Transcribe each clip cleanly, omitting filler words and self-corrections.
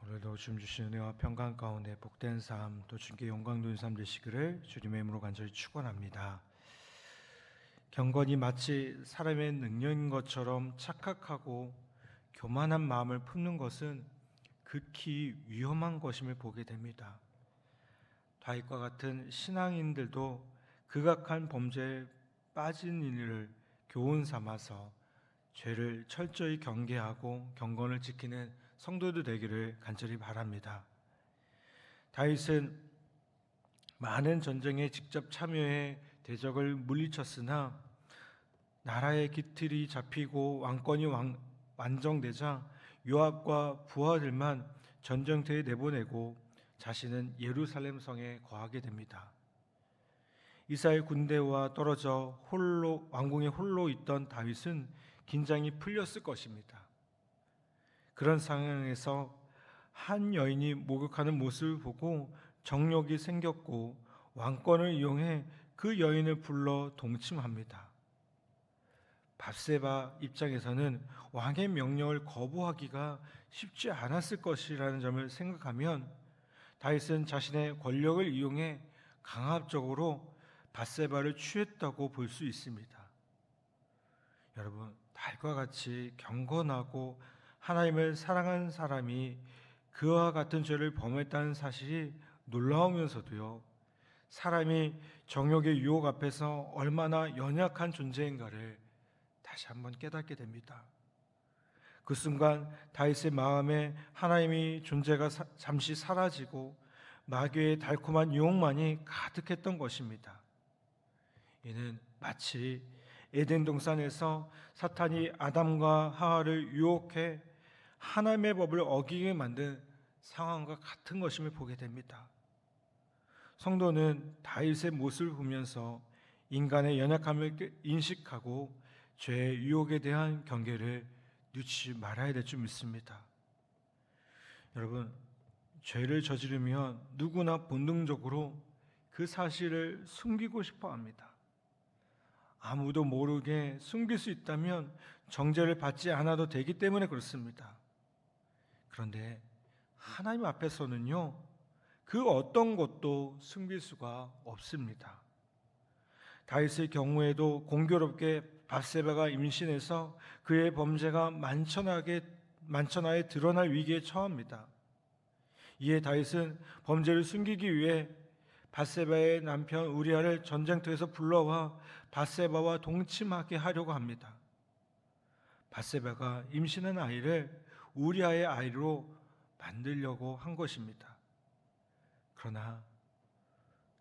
오늘도 주님 주신 은혜와 평강 가운데 복된 삶, 또 주님께 영광 돌리는 삶 되시기를 주님의 이름으로 간절히 축원합니다. 경건이 마치 사람의 능력인 것처럼 착각하고 교만한 마음을 품는 것은 극히 위험한 것임을 보게 됩니다. 다윗과 같은 신앙인들도 극악한 범죄에 빠진 이를 교훈 삼아서 죄를 철저히 경계하고 경건을 지키는 성도들 되기를 간절히 바랍니다. 다윗은 많은 전쟁에 직접 참여해 대적을 물리쳤으나 나라의 기틀이 잡히고 왕권이 완정되자 요압과 부하들만 전쟁터에 내보내고 자신은 예루살렘 성에 거하게 됩니다. 이스라엘 군대와 떨어져 왕궁에 홀로 있던 다윗은 긴장이 풀렸을 것입니다. 그런 상황에서 한 여인이 목욕하는 모습을 보고 정욕이 생겼고 왕권을 이용해 그 여인을 불러 동침합니다. 밧세바 입장에서는 왕의 명령을 거부하기가 쉽지 않았을 것이라는 점을 생각하면 다윗은 자신의 권력을 이용해 강압적으로 밧세바를 취했다고 볼 수 있습니다. 여러분, 다윗과 같이 경건하고 하나님을 사랑하는 사람이 그와 같은 죄를 범했다는 사실이 놀라우면서도요, 사람이 정욕의 유혹 앞에서 얼마나 연약한 존재인가를 다시 한번 깨닫게 됩니다. 그 순간 다윗의 마음에 하나님의 존재가 잠시 사라지고 마귀의 달콤한 유혹만이 가득했던 것입니다. 이는 마치 에덴 동산에서 사탄이 아담과 하와를 유혹해 하나님의 법을 어기게 만든 상황과 같은 것임을 보게 됩니다. 성도는 다윗의 모습을 보면서 인간의 연약함을 인식하고 죄의 유혹에 대한 경계를 늦추지 말아야 될 줄 믿습니다. 여러분, 죄를 저지르면 누구나 본능적으로 그 사실을 숨기고 싶어 합니다. 아무도 모르게 숨길 수 있다면 정죄를 받지 않아도 되기 때문에 그렇습니다. 그런데 하나님 앞에서는요, 그 어떤 것도 숨길 수가 없습니다. 다윗의 경우에도 공교롭게 밧세바가 임신해서 그의 범죄가 만천하에 드러날 위기에 처합니다. 이에 다윗은 범죄를 숨기기 위해 밧세바의 남편 우리아를 전쟁터에서 불러와 밧세바와 동침하게 하려고 합니다. 밧세바가 임신한 아이를 우리아의 아이로 만들려고 한 것입니다. 그러나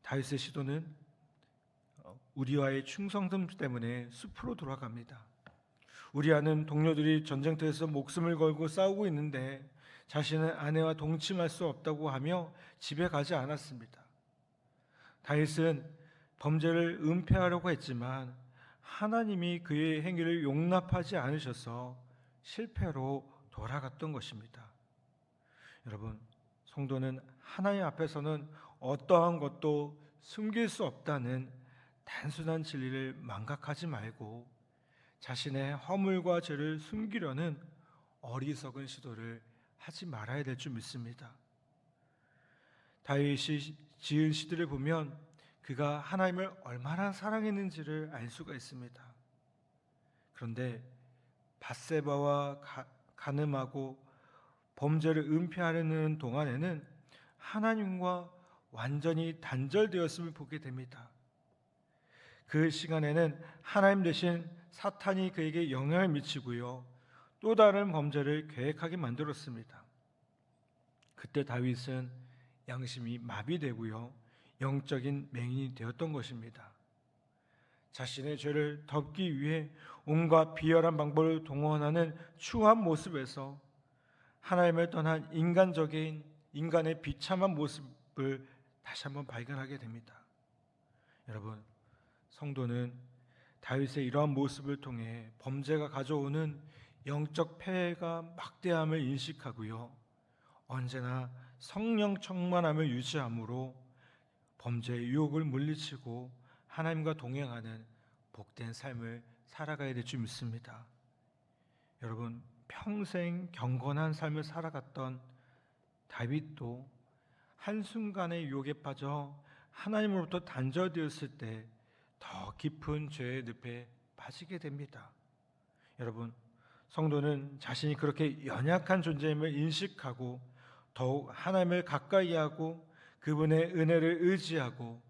다윗의 시도는 우리아의 충성됨 때문에 숲으로 돌아갑니다. 우리아는 동료들이 전쟁터에서 목숨을 걸고 싸우고 있는데 자신은 아내와 동침할 수 없다고 하며 집에 가지 않았습니다. 다윗은 범죄를 은폐하려고 했지만 하나님이 그의 행위를 용납하지 않으셔서 실패로 돌아갔던 것입니다. 여러분, 성도는 하나님 앞에서는 어떠한 것도 숨길 수 없다는 단순한 진리를 망각하지 말고 자신의 허물과 죄를 숨기려는 어리석은 시도를 하지 말아야 될 줄 믿습니다. 다윗이 지은 시들을 보면 그가 하나님을 얼마나 사랑했는지를 알 수가 있습니다. 그런데 밧세바와 간음하고 범죄를 은폐하려는 동안에는 하나님과 완전히 단절되었음을 보게 됩니다. 그 시간에는 하나님 대신 사탄이 그에게 영향을 미치고요, 또 다른 범죄를 계획하게 만들었습니다. 그때 다윗은 양심이 마비되고요, 영적인 맹인이 되었던 것입니다. 자신의 죄를 덮기 위해 온갖 비열한 방법을 동원하는 추한 모습에서 하나님을 떠난 인간의 비참한 모습을 다시 한번 발견하게 됩니다. 여러분, 성도는 다윗의 이러한 모습을 통해 범죄가 가져오는 영적 폐해가 막대함을 인식하고요, 언제나 성령 충만함을 유지함으로 범죄의 유혹을 물리치고 하나님과 동행하는 복된 삶을 살아가야 될 줄 믿습니다. 여러분, 평생 경건한 삶을 살아갔던 다윗도 한순간의 유혹에 빠져 하나님으로부터 단절되었을 때 더 깊은 죄의 늪에 빠지게 됩니다. 여러분, 성도는 자신이 그렇게 연약한 존재임을 인식하고 더욱 하나님을 가까이 하고 그분의 은혜를 의지하고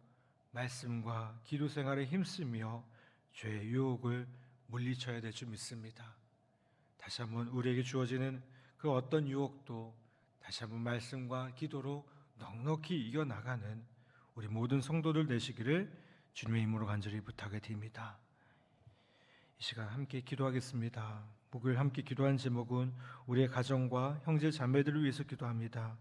말씀과 기도 생활에 힘쓰며 죄의 유혹을 물리쳐야 될 줄 믿습니다. 다시 한번 우리에게 주어지는 그 어떤 유혹도 다시 한번 말씀과 기도로 넉넉히 이겨나가는 우리 모든 성도들 되시기를 주님의 이름으로 간절히 부탁을 드립니다. 이 시간 함께 기도하겠습니다. 목요일 함께 기도한 제목은 우리의 가정과 형제 자매들을 위해서 기도합니다.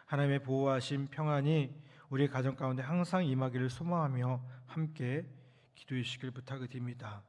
하나님의 보호하심 평안이 우리의 가정 가운데 항상 임하기를 소망하며 함께 기도해 주시길 부탁을 드립니다.